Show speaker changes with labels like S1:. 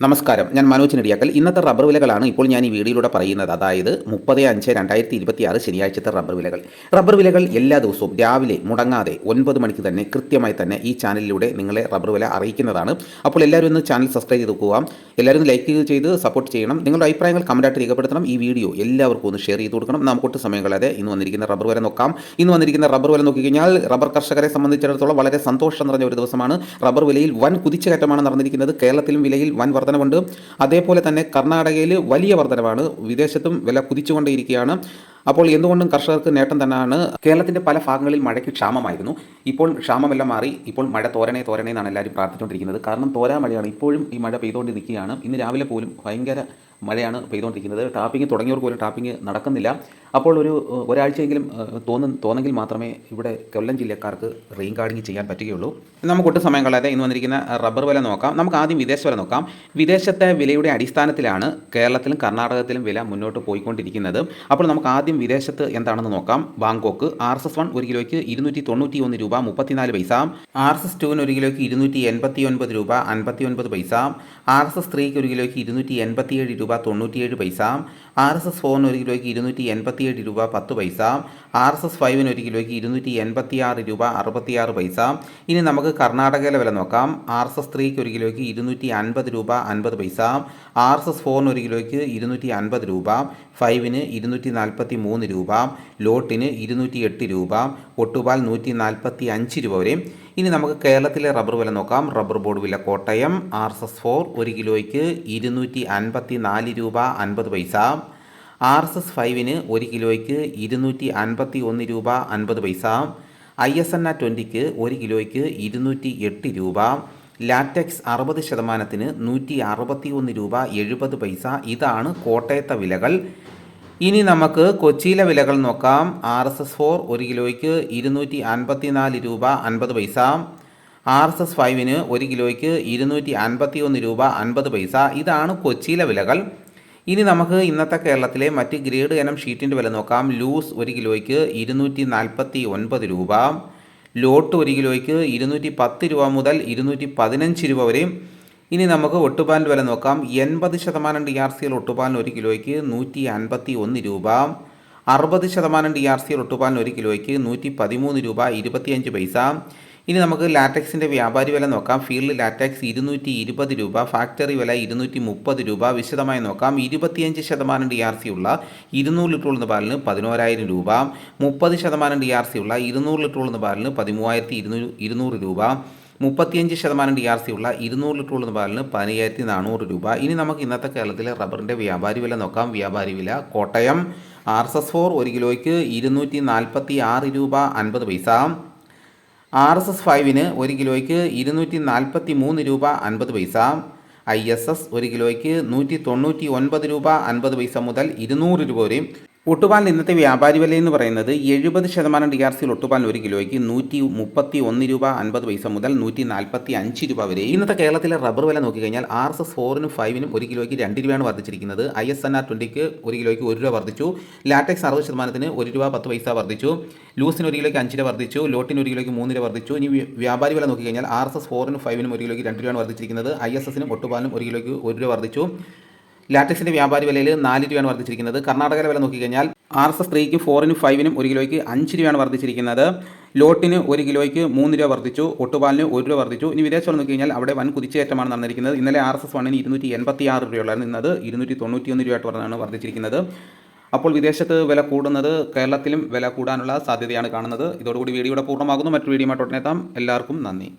S1: നമസ്കാരം, ഞാൻ മനോജ് നെടിയാക്കൽ. ഇന്നത്തെ റബ്ബർ വിലകളാണ് ഇപ്പോൾ ഞാൻ ഈ വീഡിയോയിലൂടെ പറയുന്നത്. അതായത് 30/5/2026 ശനിയാഴ്ചത്തെ റബ്ബർ വിലകൾ എല്ലാ ദിവസവും രാവിലെ മുടങ്ങാതെ 9 മണിക്ക് തന്നെ കൃത്യമായി തന്നെ ഈ ചാനലിലൂടെ നിങ്ങളെ റബ്ബർ വില അറിയിക്കുന്നതാണ്. അപ്പോൾ എല്ലാവരും ഒന്ന് ചാനൽ സബ്സ്ക്രൈബ് ചെയ്ത് പോകാം. എല്ലാവരും ലൈക്ക് ചെയ്ത് സപ്പോർട്ട് ചെയ്യണം. നിങ്ങളുടെ അഭിപ്രായങ്ങൾ കമൻറ്റായിട്ട് രേഖപ്പെടുത്തണം. ഈ വീഡിയോ എല്ലാവർക്കും ഒന്ന് ഷെയർ ചെയ്ത് കൊടുക്കണം. നമുക്കൊട്ട് സമയം കളയാതെ ഇന്ന് വന്നിരിക്കുന്ന റബ്ബർ വില നോക്കാം. ഇന്ന് വന്നിരിക്കുന്ന റബ്ബർ വില നോക്കിക്കഴിഞ്ഞാൽ റബ്ബർ കർഷകരെ സംബന്ധിച്ചിടത്തോളം വളരെ സന്തോഷം നിറഞ്ഞ ഒരു ദിവസമാണ്. റബ്ബർ വിലയിൽ വൻ കുതിച്ചുകയറ്റമാണ് നടന്നിരിക്കുന്നത്. കേരളത്തിലും വിലയിൽ വൻ വർധനവുണ്ട്. അതേപോലെ തന്നെ കർണാടകയിൽ വലിയ വർധനവാണ്. വിദേശത്തും വില കുതിച്ചുകൊണ്ടേയിരിക്കുകയാണ്. അപ്പോൾ എന്തുകൊണ്ടും കർഷകർക്ക് നേട്ടം തന്നെയാണ്. കേരളത്തിൻ്റെ പല ഭാഗങ്ങളിൽ മഴയ്ക്ക് ക്ഷാമമായിരുന്നു. ഇപ്പോൾ ക്ഷാമമെല്ലാം മാറി. ഇപ്പോൾ മഴ തോരണേ എന്നാണ് എല്ലാവരും പ്രാർത്ഥിച്ചുകൊണ്ടിരിക്കുന്നത്. കാരണം തോരാ മഴയാണ്. ഇപ്പോഴും ഈ മഴ പെയ്തുകൊണ്ടിരിക്കുകയാണ്. ഇന്ന് രാവിലെ പോലും ഭയങ്കര മഴയാണ് പെയ്തുകൊണ്ടിരിക്കുന്നത്. ടാപ്പിംഗ് തുടങ്ങിയവർക്ക് പോലും ടാപ്പിംഗ് നടക്കുന്നില്ല. അപ്പോൾ ഒരാഴ്ചയെങ്കിലും തോന്നെങ്കിൽ മാത്രമേ ഇവിടെ കൊല്ലം ജില്ലക്കാർക്ക് റെയിൻ ഗാർഡിങ് ചെയ്യാൻ പറ്റുകയുള്ളൂ. നമുക്കൊട്ട് സമയം കളയാതെ ഇന്ന് വന്നിരിക്കുന്ന റബ്ബർ വില നോക്കാം. നമുക്ക് ആദ്യം വിദേശ വില നോക്കാം. വിദേശത്തെ വിലയുടെ അടിസ്ഥാനത്തിലാണ് കേരളത്തിലും കർണാടകത്തിലും വില മുന്നോട്ട് പോയിക്കൊണ്ടിരിക്കുന്നത്. അപ്പോൾ നമുക്ക് ആദ്യം വിദേശത്ത് എന്താണെന്ന് നോക്കാം. ബാങ്കോക്ക് RSS 1 1 കിലോയ്ക്ക് 291 രൂപ 34 പൈസ. RSS 2 1 കിലോയ്ക്ക് 289 രൂപ 59 പൈസ. RSS 3 1 കിലോയ്ക്ക് 287 രൂപ 97 പൈസ. RSS 4 1 കിലോയ്ക്ക് 287 രൂപ 10 പൈസ. RSS 5 1 കിലോയ്ക്ക് 286 രൂപ 66 പൈസ. ഇനി നമുക്ക് കർണാടകയിലെ വില നോക്കാം. RSS 3 1 കിലോയ്ക്ക് 250 രൂപ 50 പൈസ. RSS 4 1 കിലോയ്ക്ക് 250 രൂപ. 5 243 രൂപ. ലോട്ടിന് 208 രൂപ. ഒട്ടുപാൽ 145 രൂപ വരെ. ഇനി നമുക്ക് കേരളത്തിലെ റബ്ബർ വില നോക്കാം. റബ്ബർ ബോർഡ് വില കോട്ടയം RSS 4 1 കിലോയ്ക്ക് 254 രൂപ 50 പൈസ. RSS 5 1 കിലോയ്ക്ക് 251 രൂപ 50 പൈസ. ISNA 20 1 കിലോയ്ക്ക് 208 രൂപ. ലാറ്റക്സ് 60% 161 രൂപ 70 പൈസ. ഇതാണ് കോട്ടയത്തെ വിലകൾ. ഇനി നമുക്ക് കൊച്ചിയിലെ വിലകൾ നോക്കാം. RSS 4 1 കിലോയ്ക്ക് 254 രൂപ 50 പൈസ. RSS 5 1 കിലോയ്ക്ക് 251 രൂപ 50 പൈസ. ഇതാണ് കൊച്ചിയിലെ വിലകൾ. ഇനി നമുക്ക് ഇന്നത്തെ കേരളത്തിലെ മറ്റ് ഗ്രേഡ് ഇനം ഷീറ്റിൻ്റെ വില നോക്കാം. ലൂസ് 1 കിലോയ്ക്ക് 249 രൂപ. ലോട്ട് 1 കിലോയ്ക്ക് 210 രൂപ മുതൽ 215 രൂപ വരെ. ഇനി നമുക്ക് ഒട്ടുപാലിൻ്റെ വില നോക്കാം. 80% DRCL ഒട്ടുപാലിന് 1 കിലോയ്ക്ക് 151 രൂപ. 60% DRCL ഒട്ടുപാലിന് 1 കിലോയ്ക്ക് 113 രൂപ 25 പൈസ. ഇനി നമുക്ക് ലാറ്റക്സിൻ്റെ വ്യാപാരി വില നോക്കാം. ഫീൽഡ് ലാറ്റക്സ് 220 രൂപ. ഫാക്ടറി വില 230 രൂപ. വിശദമായി നോക്കാം. 25% DRC ഉള്ള 200 ലിറ്റർ ഉള്ള പാലിന് 11,000 രൂപ. 30% DRC ഉള്ള 200 ലിറ്റർ ഉള്ള പാലിന് 13,200 രൂപ. 35% DRC ഉള്ള 200 ലിറ്റർ ഉള്ള പാലിന് 15,400 രൂപ. ഇനി നമുക്ക് ഇന്നത്തെ കേരളത്തിലെ റബ്ബറിൻ്റെ വ്യാപാരി വില നോക്കാം. വ്യാപാരി വില കോട്ടയം RSS 4 1 കിലോയ്ക്ക് 246 രൂപ 50 പൈസ. RSS 5 1 കിലോയ്ക്ക് 243 രൂപ 50 പൈസ. ISS 1 കിലോയ്ക്ക് 199 രൂപ 50 പൈസ മുതൽ 200 രൂപ വരെ. ഒട്ടുപാലിന് ഇന്നത്തെ വ്യാപാരി വില എന്ന് പറയുന്നത് 70% DRC ഒട്ടുപാലിന് 1 കിലോയ്ക്ക് 131 രൂപ 50 പൈസ മുതൽ 145 രൂപ വരെ. ഇന്നത്തെ കേരളത്തിലെ റബ്ബർ വില നോക്കിക്കഴിഞ്ഞാൽ RSS 4 5 1 കിലോയ്ക്ക് 2 രൂപയാണ് വർദ്ധിച്ചിരിക്കുന്നത്. ISNA 20 1 കിലോയ്ക്ക് 1 രൂപ വർദ്ധിച്ചു. ലാറ്റക്സ് 60% 1 രൂപ 10 പൈസ വർദ്ധിച്ചു. ലൂസിന് 1 കിലോയ്ക്ക് 5 രൂപ വർദ്ധിച്ചു. ലോട്ടിന് 1 കിലോയ്ക്ക് 3 രൂപ വർദ്ധിച്ചു. ഇനി വ്യാപാരി വില നോക്കിക്കഴിഞ്ഞാൽ RSS 4 5 1 കിലോയ്ക്ക് 2 രൂപയാണ് വർദ്ധിച്ചിരിക്കുന്നത്. ISS ഒട്ടുപാലിനും 1 കിലോയ്ക്ക് 1 രൂപ വർദ്ധിച്ചു. ലാറ്റക്സിൻ്റെ വ്യാപാരി വിലയിൽ 4 രൂപയാണ് വർദ്ധിച്ചിരിക്കുന്നത്. കർണാടകയിലെ വില നോക്കിക്കഴിഞ്ഞാൽ RSS 3 4 5 1 കിലോയ്ക്ക് 5 രൂപയാണ് വർദ്ധിച്ചിരിക്കുന്നത്. ലോട്ടിന് 1 കിലോയ്ക്ക് 3 രൂപ വർദ്ധിച്ചു. ഒട്ടുപാലിന് 1 രൂപ വർദ്ധിച്ചു. ഇനി വിദേശം നോക്കിക്കഴിഞ്ഞാൽ അവിടെ വൻ കുതിച്ചുകയറ്റമാണ് നടന്നിരിക്കുന്നത്. ഇന്നലെ RSS 1 286 രൂപയുള്ളായിരുന്നു. ഇന്നത് 291 രൂപയായിട്ട് പറഞ്ഞാണ് വർദ്ധിച്ചിരിക്കുന്നത്. അപ്പോൾ വിദേശത്ത് വില കൂടുന്നത് കേരളത്തിലും വില കൂടാനുള്ള സാധ്യതയാണ് കാണുന്നത്. ഇതോടുകൂടി വീഡിയോയുടെ പൂർണ്ണമാകുന്നു. മറ്റൊരു വീഡിയോയുമായിട്ട് ഉടനെ എത്താം. എല്ലാവർക്കും നന്ദി.